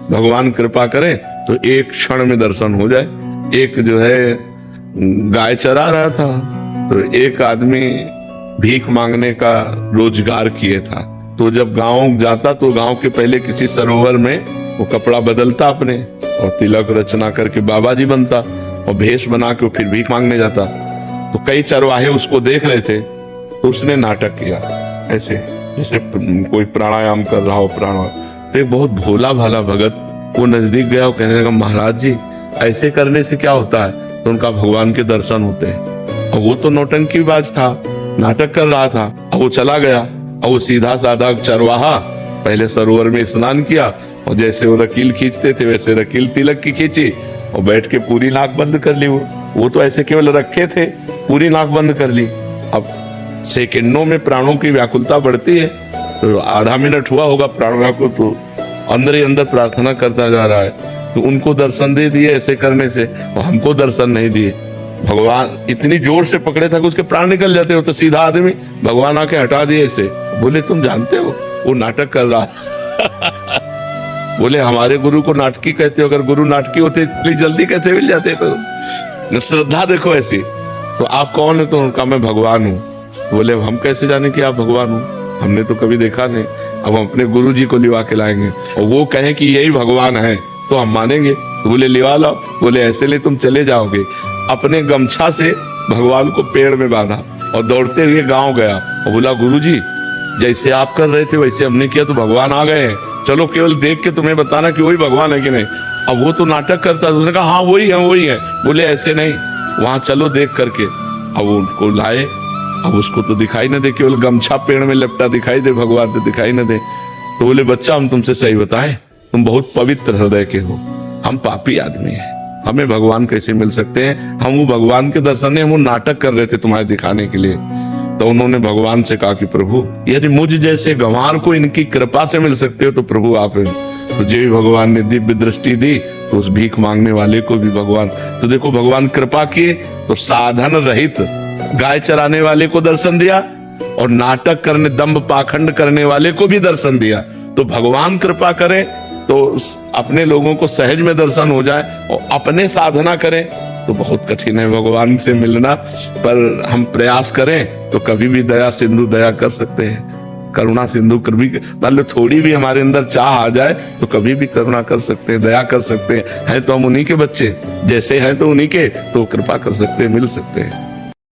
भगवान कृपा करे तो एक क्षण में दर्शन हो जाए। एक जो है गाय चरा रहा था तो एक आदमी भीख मांगने का रोजगार किए था, तो जब गांव जाता तो गांव के पहले किसी सरोवर में वो कपड़ा बदलता अपने और तिलक रचना करके बाबा जी बनता और भेष बना के फिर भीख मांगने जाता। तो कई चरवाहे उसको देख रहे थे तो उसने नाटक किया ऐसे जैसे कोई प्राणायाम कर रहा हो तो एक बहुत भोला भाला भगत वो नजदीक गया और कहने लगा, महाराज जी ऐसे करने से क्या होता है? तो उनका भगवान के दर्शन होते हैं। और वो तो नौटंकीबाज था, नाटक कर रहा था। और वो चला गया और वो सीधा साधा चरवाहा पहले सरोवर में स्नान किया और जैसे वो रकील खींचते थे वैसे रकील तिलक की खींची और बैठ के पूरी नाक बंद कर ली। वो तो ऐसे केवल रखे थे, पूरी नाक बंद कर ली। अब सेकंडों में प्राणों की व्याकुलता बढ़ती है, तो आधा मिनट हुआ होगा प्राणों को, तो अंदर ही अंदर प्रार्थना करता जा रहा है तो उनको दर्शन दे दिए ऐसे करने से, और हमको दर्शन नहीं दिए। भगवान इतनी जोर से पकड़े था कि उसके प्राण निकल जाते हो, तो सीधा आदमी भगवान आके हटा दिए ऐसे। बोले तुम जानते हो वो नाटक कर रहा बोले हमारे गुरु को नाटकी कहते हो, अगर गुरु नाटकी होते इतनी जल्दी कैसे मिल जाते? तो श्रद्धा देखो ऐसी। तो आप कौन है? तो उनका मैं भगवान हूँ। बोले हम कैसे जाने कि आप भगवान हो, हमने तो कभी देखा नहीं। अब हम अपने गुरु जी को लिवा के लाएंगे और वो कहें कि यही भगवान है तो हम मानेंगे। तो बोले लिवा लाओ। बोले ऐसे ले तुम चले जाओगे। अपने गमछा से भगवान को पेड़ में बांधा और दौड़ते हुए गांव गया और बोला, गुरुजी जैसे आप कर रहे थे वैसे हमने किया तो भगवान आ गए हैं, चलो केवल देख के तुम्हें बताना कि वही भगवान है कि नहीं। अब वो तो नाटक करता था, उसने कहा हाँ वही है वही है। बोले ऐसे नहीं, वहां चलो देख करके। अब वो उनको लाए, अब उसको तो दिखाई न दे, केवल गमछा पेड़ में लपटा दिखाई दे, भगवान तो दिखाई न दे। तो बोले बच्चा हम तुमसे सही बताएं, तुम बहुत पवित्र हृदय के हो, हम पापी आदमी हैं, हमें भगवान कैसे मिल सकते हैं? हम वो भगवान के दर्शन नहीं, हम वो नाटक कर रहे थे तुम्हारे दिखाने के लिए। तो उन्होंने भगवान से कहा कि प्रभु यदि मुझ जैसे गंवार को इनकी कृपा से मिल सकते हो तो प्रभु आप हैं। तो जो भी भगवान ने दिव्य दृष्टि दी तो उस भीख मांगने वाले को भी भगवान, तो देखो भगवान कृपा किए तो साधन रहित गाय चराने वाले को दर्शन दिया और नाटक करने दंभ पाखंड करने वाले को भी दर्शन दिया। तो भगवान कृपा करे तो अपने लोगों को सहज में दर्शन हो जाए, और अपने साधना करें तो बहुत कठिन है भगवान से मिलना। पर हम प्रयास करें तो कभी भी दया सिंधु दया कर सकते हैं, करुणा सिंधु कभी मतलब थोड़ी भी हमारे अंदर चाह आ जाए तो कभी भी करुणा कर सकते हैं, दया कर सकते हैं। तो हम उन्हीं के बच्चे, जैसे हैं तो उन्हीं के, तो कृपा कर सकते हैं, मिल सकते हैं।